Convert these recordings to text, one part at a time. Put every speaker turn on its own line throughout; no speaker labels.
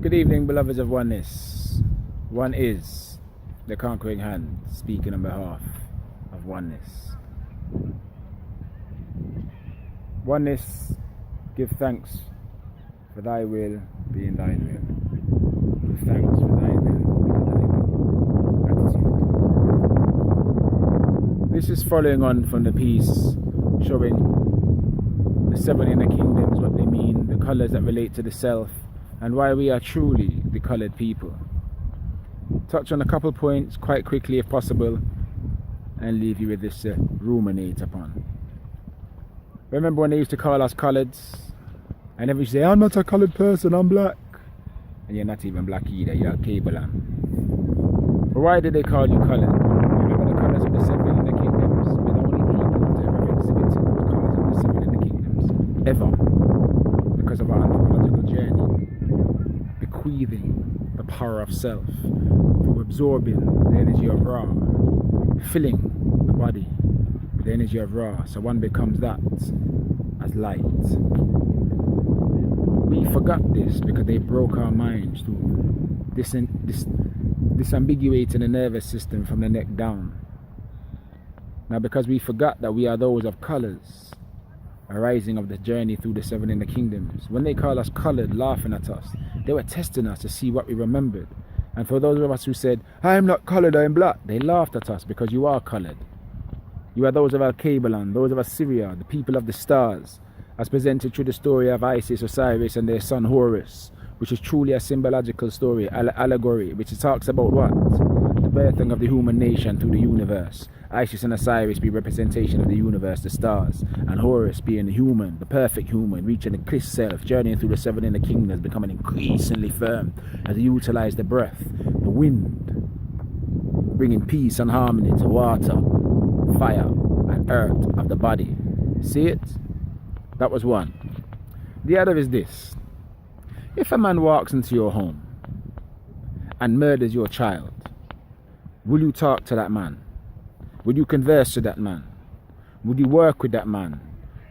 Good evening, beloveds of oneness. One is the conquering hand, speaking on behalf of oneness. Oneness, give thanks for thy will being thine will. Give thanks for thy will being thine will. Gratitude. This is following on from the piece showing the seven inner kingdoms, what they mean, the colours that relate to the self, and why we are truly the coloured people. Touch on a couple points quite quickly if possible, and leave you with this to ruminate upon. Remember when they used to call us Coloureds? And everybody say, I'm not a coloured person, I'm black. And you're not even black either, you're Alkebu-Lan. But why did they call you coloured? Remember the colours of the seven inner kingdoms? We're the only people to ever exhibit those colours of the seven inner kingdoms. Ever. Because of our anthropological journey. Bequeathing the power of self. Through absorbing the energy of Ra. Filling the body with the energy of Ra. So one becomes that as light. We forgot this because they broke our minds through disambiguating the nervous system from the neck down. Now because we forgot that we are those of colours, arising of the journey through the seven inner kingdoms. When they call us coloured, laughing at us, they were testing us to see what we remembered. And for those of us who said, I am not coloured, I am black, they laughed at us because you are coloured. You are those of Alkebu-Lan, those of Assyria, the people of the stars, as presented through the story of Isis, Osiris and their son Horus, which is truly a symbological story, allegory, which talks about what? The birthing of the human nation through the universe. Isis and Osiris be representation of the universe, the stars, and Horus being the human, the perfect human, reaching the Christ self, journeying through the seven inner kingdoms, becoming increasingly firm as they utilize the breath, the wind, bringing peace and harmony to water, fire, and earth of the body. See it? That was one. The other is this. If a man walks into your home and murders your child, will you talk to that man? Would you converse with that man? Would you work with that man?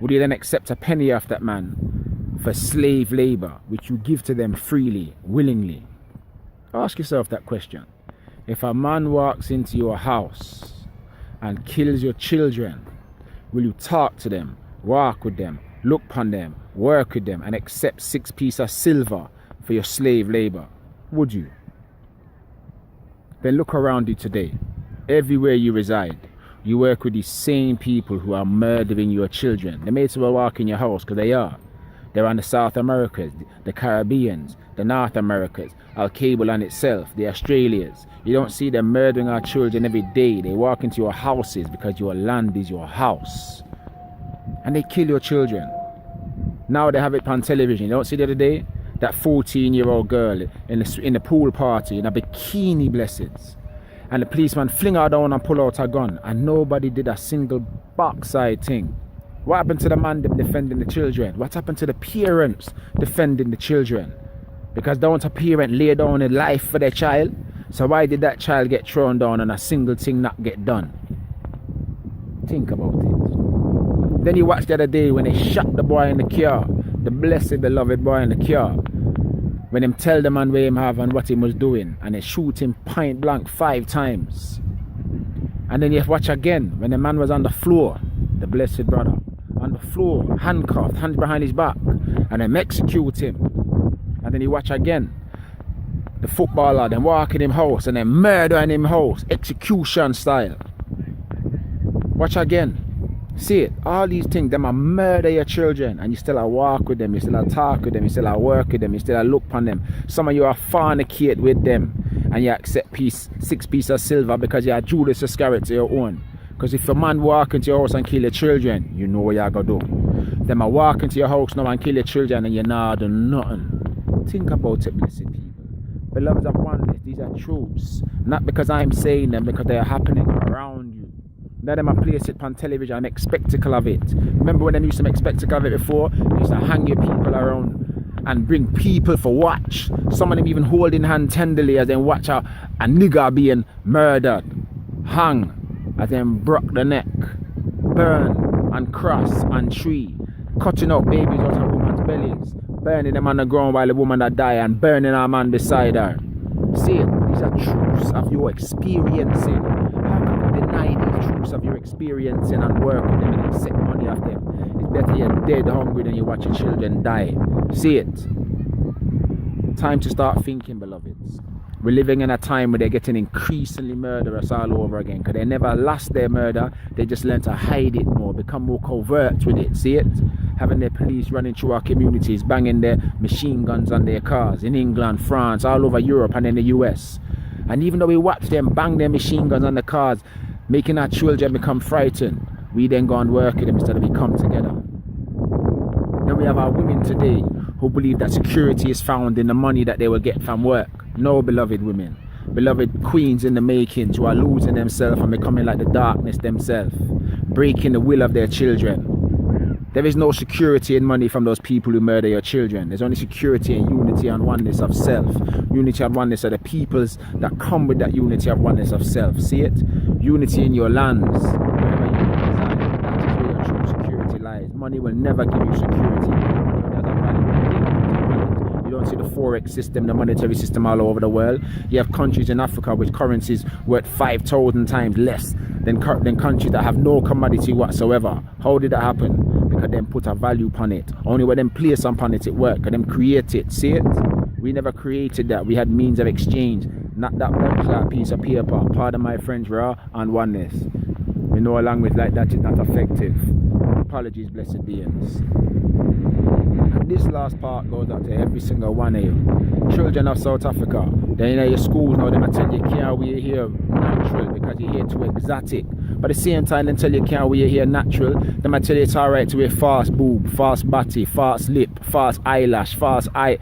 Would you then accept a penny off that man for slave labor, which you give to them freely, willingly? Ask yourself that question. If a man walks into your house and kills your children, will you talk to them, walk with them, look upon them, work with them, and accept 6 pieces of silver for your slave labor? Would you? Then look around you today. Everywhere you reside, you work with these same people who are murdering your children. They may as well walk in your house, because they are. They're on the South Americas, the Caribbeans, the North Americas, Alkebu-Lan itself, the Australias. You don't see them murdering our children every day. They walk into your houses because your land is your house. And they kill your children. Now they have it on television. You don't see the other day? That 14-year-old girl in the pool party in a bikini, blesseds. And the policeman fling her down and pull out her gun. And nobody did a single backside thing. What happened to the man defending the children? What happened to the parents defending the children? Because don't a parent lay down a life for their child? So why did that child get thrown down and a single thing not get done? Think about it. Then you watch the other day when they shot the boy in the car. The blessed, beloved boy in the car. When them tell the man where him have and what he was doing, and they shoot him point blank 5 times. And then you watch again when the man was on the floor, the blessed brother, on the floor, handcuffed, hands behind his back, and them execute him. And then you watch again the footballer, them walk in him house and then murder in him house, execution style. Watch again. See it, all these things, them are murder your children, and you still are walk with them, you still are talk with them, you still are work with them, you still are look upon them. Some of you are fornicate with them, and you accept 6 pieces of silver because you are Judas Iscariot to your own. Because if a man walk into your house and kill your children, you know what you're going to do. Them are walk into your house now and kill your children and you're not doing nothing. Think about it, blessed people. Beloveds of oneness, these are truths. Not because I'm saying them, because they are happening around you. Now them a place it on television and make spectacle of it. Remember when they used to make spectacle of it before? They used to hang your people around and bring people for watch. Some of them even holding hand tenderly as they watch a nigger being murdered, hung, as them broke the neck, burn and cross and tree, cutting out babies out of women's bellies, burning them on the ground while the woman that die and burning our man beside her. See it? These are truths of your experiencing. How can you deny these truths of your experiencing and work with them and accept money off them? It's better you're dead hungry than you watch your children die. See it? Time to start thinking, beloveds. We're living in a time where they're getting increasingly murderous all over again because they never lost their murder. They just learn to hide it more, become more covert with it. See it? Having their police running through our communities, banging their machine guns on their cars in England, France, all over Europe and in the US. And even though we watch them bang their machine guns on the cars, making our children become frightened, we then go and work with them instead of we come together. Then we have our women today who believe that security is found in the money that they will get from work. No, beloved women, beloved queens in the making who are losing themselves and becoming like the darkness themselves, breaking the will of their children. There is no security in money from those people who murder your children. There's only security in unity and oneness of self. Unity and oneness are the peoples that come with that unity and oneness of self. See it? Unity in your lands. Wherever you reside, that is where your true security lies. Money will never give you security. You don't see the forex system, the monetary system all over the world. You have countries in Africa with currencies worth 5,000 times less than countries that have no commodity whatsoever. How did that happen? Because them put a value upon it. Only when them place upon it, it work. Because them create it. See it? We never created that. We had means of exchange. Not that blank piece of paper. Pardon my French, raw and oneness. We know a language like that is not effective. Apologies, blessed beings. And this last part goes out to every single one of you. Children of South Africa, then in your schools now, they might tell you can't wear here natural because you're here too exotic. But at the same time, they tell you can't wear here natural. They might tell you it's alright to wear false boob, false body, false lip, false eyelash, false eye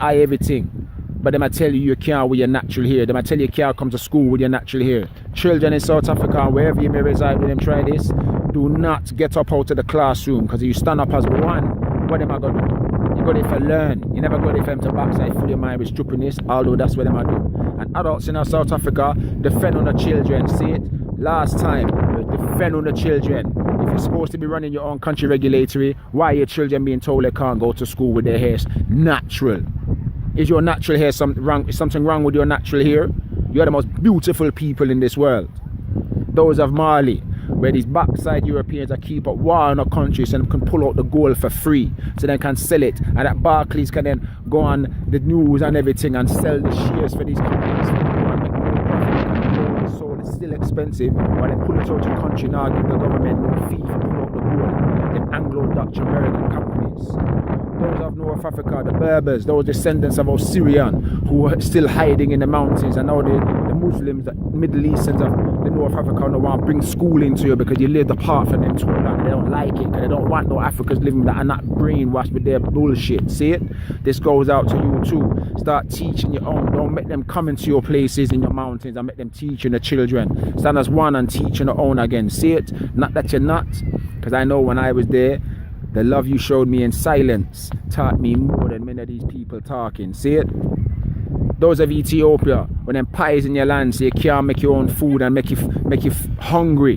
everything. But they might tell you you can't wear your natural hair. They might tell you can't come to school with your natural hair. Children in South Africa and wherever you may reside with them, try this. Do not get up out of the classroom, because if you stand up as one, what am I going to do? You go there for learn. You never go there for them to backside fill your mind with stupidness, although that's what them I do. And adults in South Africa, defend on the children. See it? Last time, defend on the children. If you're supposed to be running your own country regulatory, why are your children being told they can't go to school with their hair natural? Is your natural hair something wrong with your natural hair? You are the most beautiful people in this world. Those of Mali, where these backside Europeans are keep up war in our countries and can pull out the gold for free so they can sell it, and that Barclays can then go on the news and everything and sell the shares for these companies. The soul is still expensive, but they pull it out your country now, give the government no fee for pull out the gold. The Anglo-Dutch American companies. Those of North Africa, the Berbers, those descendants of Osirian who are still hiding in the mountains, and now the Muslims, the Middle Easterns of the North Africa don't want to bring school into you because you lived apart from them too long. They don't like it because they don't want no Africans living that are not brainwashed with their bullshit. See it? This goes out to you too. Start teaching your own. Don't make them come into your places in your mountains and make them teaching the children. Stand as one and teaching your own again. See it? Not that you're not, because I know when I was there, the love you showed me in silence taught me more than many of these people talking. See it? Those of Ethiopia, when them pies in your land say you can't make your own food and make you hungry.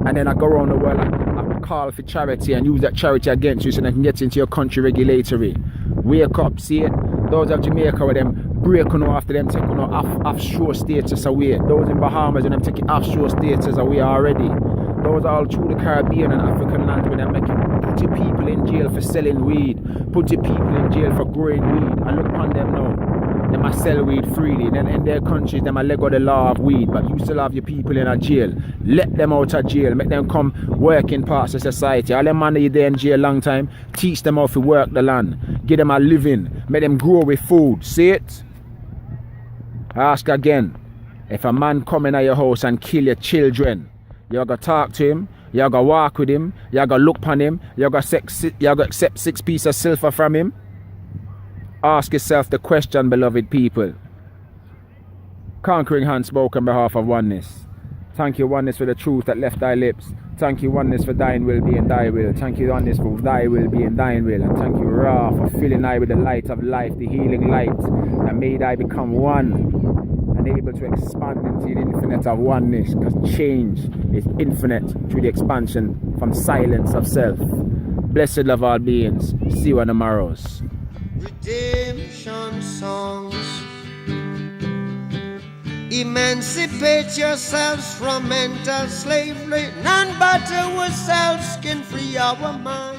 And then I go around the world and I call for charity and use that charity against you so they can get into your country regulatory. Wake up, see it? Those of Jamaica with them breaking after them taking offshore status away. Those in Bahamas and them taking offshore status away already. Those all through the Caribbean and African lands where they're making put your people in jail for selling weed, put your people in jail for growing weed, and look on them now. They might sell weed freely. Then in their countries they might let go the law of weed, but you still have your people in a jail. Let them out of jail, make them come work in parts of society. All them man that there in jail long time, teach them how to work the land, give them a living, make them grow with food. See it? I ask again, if a man come in at your house and kill your children, you gotta talk to him, you gotta walk with him, you gotta look upon him, you gotta accept 6 pieces of silver from him. Ask yourself the question, beloved people. Conquering hand spoke on behalf of oneness. Thank you, oneness, for the truth that left thy lips. Thank you, oneness, for thine will be in thy will. Thank you, oneness, for thy will be in thine will. And thank you, Ra, for filling I with the light of life, the healing light, that made I become one and able to expand into the infinite of oneness, because change is infinite through the expansion from silence of self. Blessed of all beings. See you on the morrows.
Redemption songs. Emancipate yourselves from mental slavery. None but ourselves can free our minds.